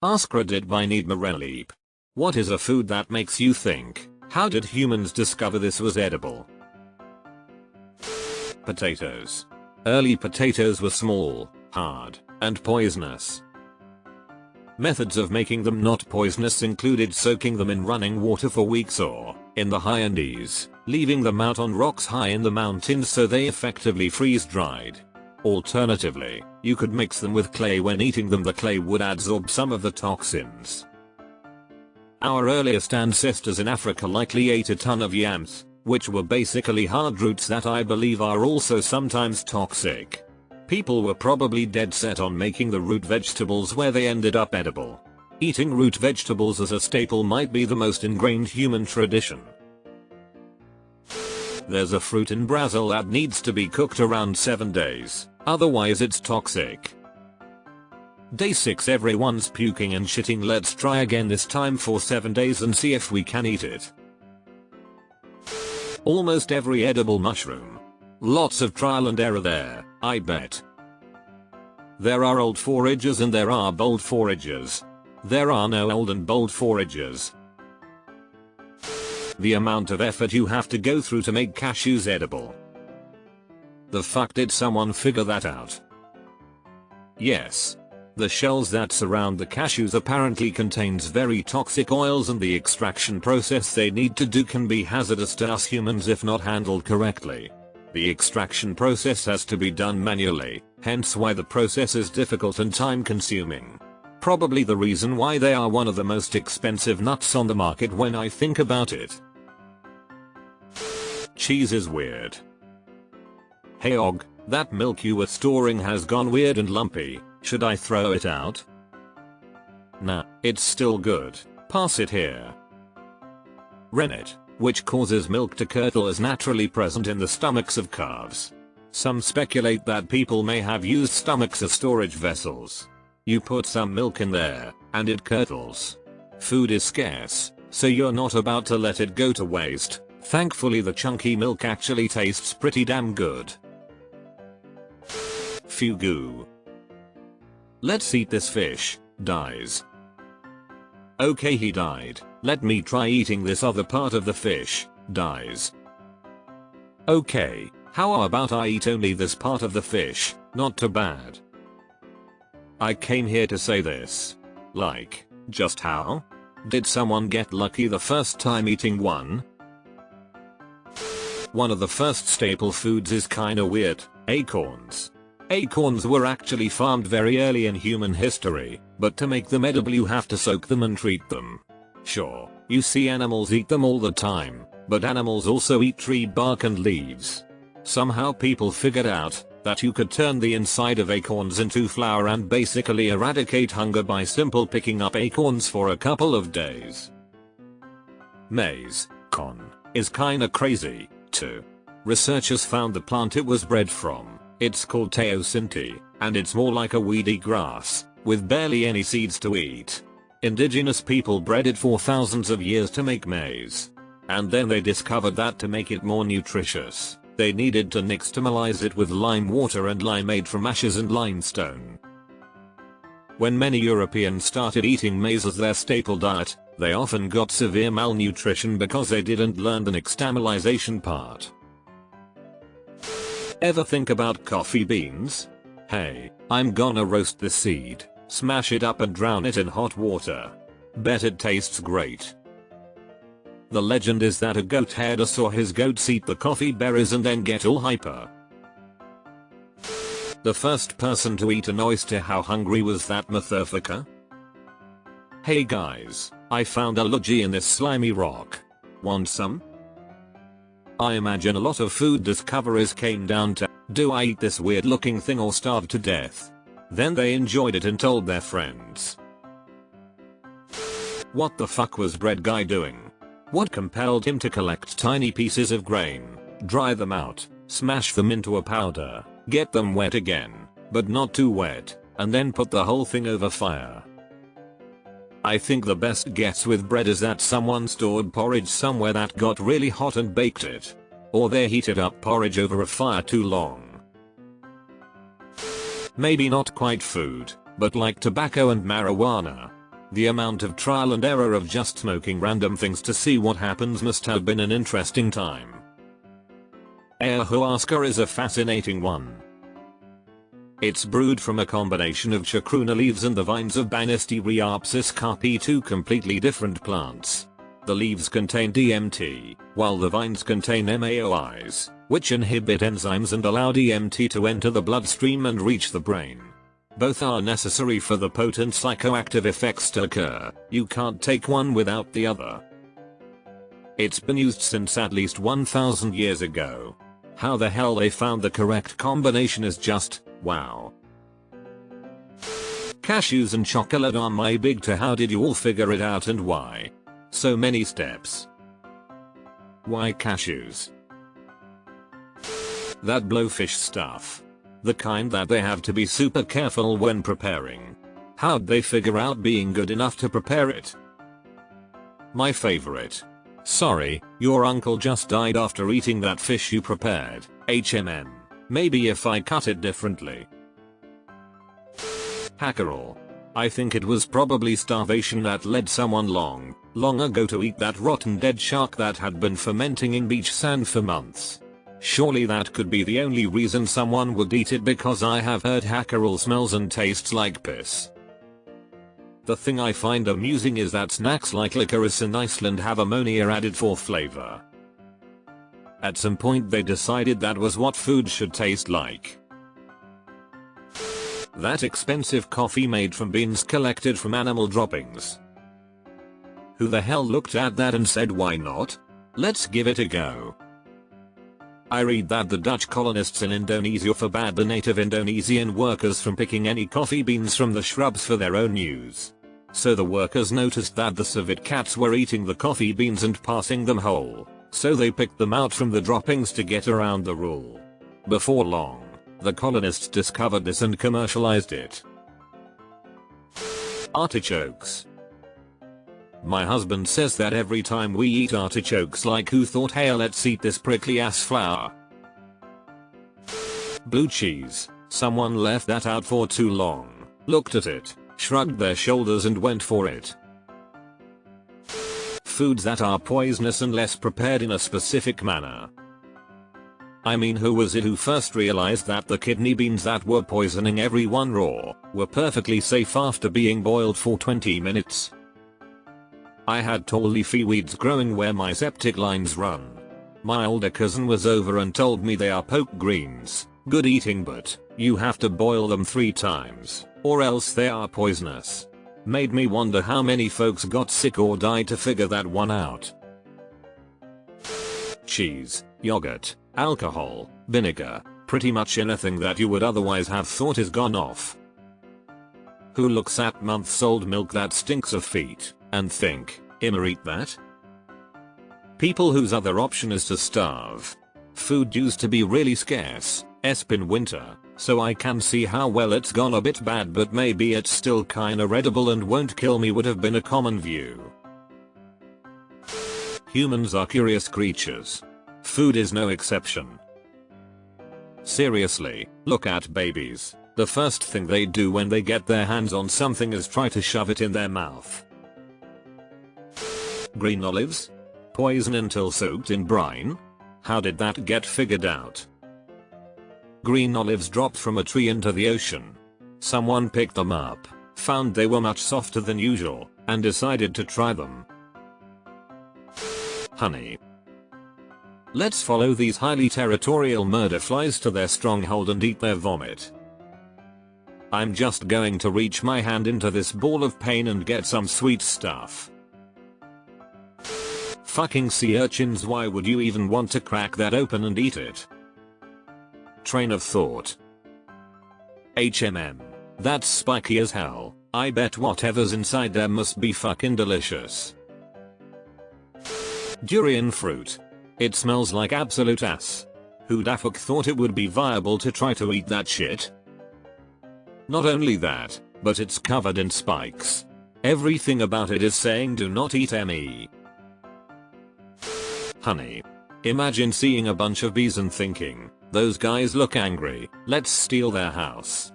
AskReddit by Need Leap. What is a food that makes you think? How did humans discover this was edible? Potatoes. Early potatoes were small, hard, and poisonous. Methods of making them not poisonous included soaking them in running water for weeks or, in the high Andes, leaving them out on rocks high in the mountains so they effectively freeze-dried. Alternatively, you could mix them with clay. When eating them, the clay would absorb some of the toxins. Our earliest ancestors in Africa likely ate a ton of yams, which were basically hard roots that I believe are also sometimes toxic. People were probably dead set on making the root vegetables where they ended up edible. Eating root vegetables as a staple might be the most ingrained human tradition. There's a fruit in Brazil that needs to be cooked around 7 days, otherwise it's toxic. Day 6, everyone's puking and shitting. Let's try again, this time for 7 days, and see if we can eat it. Almost every edible mushroom. Lots of trial and error there, I bet. There are old foragers and there are bold foragers. There are no old and bold foragers. The amount of effort you have to go through to make cashews edible. The fuck did someone figure that out? Yes. The shells that surround the cashews apparently contains very toxic oils, and the extraction process they need to do can be hazardous to us humans if not handled correctly. The extraction process has to be done manually, hence why the process is difficult and time consuming. Probably the reason why they are one of the most expensive nuts on the market when I think about it. Cheese is weird. Hey Og, that milk you were storing has gone weird and lumpy. Should I throw it out? Nah, it's still good. Pass it here. Rennet, which causes milk to curdle, is naturally present in the stomachs of calves. Some speculate that people may have used stomachs as storage vessels. You put some milk in there, and it curdles. Food is scarce, so you're not about to let it go to waste. Thankfully the chunky milk actually tastes pretty damn good. Fugu. Let's eat this fish. Dies. Okay, he died. Let me try eating this other part of the fish. Dies. Okay, how about I eat only this part of the fish? Not too bad. I came here to say this. Like, just how? Did someone get lucky the first time eating one? One of the first staple foods is kinda weird, acorns. Acorns were actually farmed very early in human history, but to make them edible you have to soak them and treat them. Sure, you see animals eat them all the time, but animals also eat tree bark and leaves. Somehow people figured out that you could turn the inside of acorns into flour and basically eradicate hunger by simple picking up acorns for a couple of days. Maize, con, is kinda crazy, too. Researchers found the plant it was bred from. It's called teosinte, and it's more like a weedy grass, with barely any seeds to eat. Indigenous people bred it for thousands of years to make maize. And then they discovered that to make it more nutritious, they needed to nixtamalize it with lime water and limeade from ashes and limestone. When many Europeans started eating maize as their staple diet, they often got severe malnutrition because they didn't learn the nixtamalization part. Ever think about coffee beans? Hey, I'm gonna roast the seed, smash it up and drown it in hot water. Bet it tastes great. The legend is that a goat herder saw his goats eat the coffee berries and then get all hyper. The first person to eat an oyster, how hungry was that motherfucker? Hey guys, I found a logie in this slimy rock. Want some? I imagine a lot of food discoverers came down to, do I eat this weird looking thing or starve to death? Then they enjoyed it and told their friends. What the fuck was bread guy doing? What compelled him to collect tiny pieces of grain, dry them out, smash them into a powder, get them wet again, but not too wet, and then put the whole thing over fire? I think the best guess with bread is that someone stored porridge somewhere that got really hot and baked it. Or they heated up porridge over a fire too long. Maybe not quite food, but like tobacco and marijuana. The amount of trial and error of just smoking random things to see what happens must have been an interesting time. Ayahuasca is a fascinating one. It's brewed from a combination of chacruna leaves and the vines of Dynasty Rheopsis carpi, two completely different plants. The leaves contain DMT, while the vines contain MAOIs, which inhibit enzymes and allow DMT to enter the bloodstream and reach the brain. Both are necessary for the potent psychoactive effects to occur. You can't take one without the other. It's been used since at least 1000 years ago. How the hell they found the correct combination is just wow. Cashews and chocolate are my big to how did you all figure it out and why? So many steps. Why cashews? That blowfish stuff. The kind that they have to be super careful when preparing. How'd they figure out being good enough to prepare it? My favorite. Sorry, your uncle just died after eating that fish you prepared. HMM. Maybe if I cut it differently. Hackerel. I think it was probably starvation that led someone long ago to eat that rotten dead shark that had been fermenting in beach sand for months. Surely that could be the only reason someone would eat it, because I have heard hackerel smells and tastes like piss. The thing I find amusing is that snacks like licorice in Iceland have ammonia added for flavor. At some point they decided that was what food should taste like. That expensive coffee made from beans collected from animal droppings. Who the hell looked at that and said why not? Let's give it a go. I read that the Dutch colonists in Indonesia forbade the native Indonesian workers from picking any coffee beans from the shrubs for their own use. So the workers noticed that the civet cats were eating the coffee beans and passing them whole, so they picked them out from the droppings to get around the rule. Before long, the colonists discovered this and commercialized it. Artichokes. My husband says that every time we eat artichokes, like who thought, hey, let's eat this prickly ass flower. Blue cheese. Someone left that out for too long, looked at it, shrugged their shoulders and went for it. Foods that are poisonous unless prepared in a specific manner. I mean, who was it who first realized that the kidney beans that were poisoning everyone raw were perfectly safe after being boiled for 20 minutes? I had tall leafy weeds growing where my septic lines run. My older cousin was over and told me they are poke greens, good eating, but you have to boil them 3 times, or else they are poisonous. Made me wonder how many folks got sick or died to figure that one out. Cheese, yogurt, alcohol, vinegar, pretty much anything that you would otherwise have thought is gone off. Who looks at months-old milk that stinks of feet and think, I'ma eat that? People whose other option is to starve. Food used to be really scarce, especially in winter, so I can see how well it's gone a bit bad, but maybe it's still kinda edible and won't kill me would have been a common view. Humans are curious creatures. Food is no exception. Seriously, look at babies. The first thing they do when they get their hands on something is try to shove it in their mouth. Green olives? Poison until soaked in brine? How did that get figured out? Green olives dropped from a tree into the ocean. Someone picked them up, found they were much softer than usual, and decided to try them. Honey. Let's follow these highly territorial murder flies to their stronghold and eat their vomit. I'm just going to reach my hand into this ball of pain and get some sweet stuff. Fucking sea urchins, why would you even want to crack that open and eat it? Train of thought. HMM. That's spiky as hell. I bet whatever's inside there must be fucking delicious. Durian fruit. It smells like absolute ass. Who da fuck thought it would be viable to try to eat that shit? Not only that, but it's covered in spikes. Everything about it is saying do not eat me. Honey. Imagine seeing a bunch of bees and thinking, those guys look angry, let's steal their house.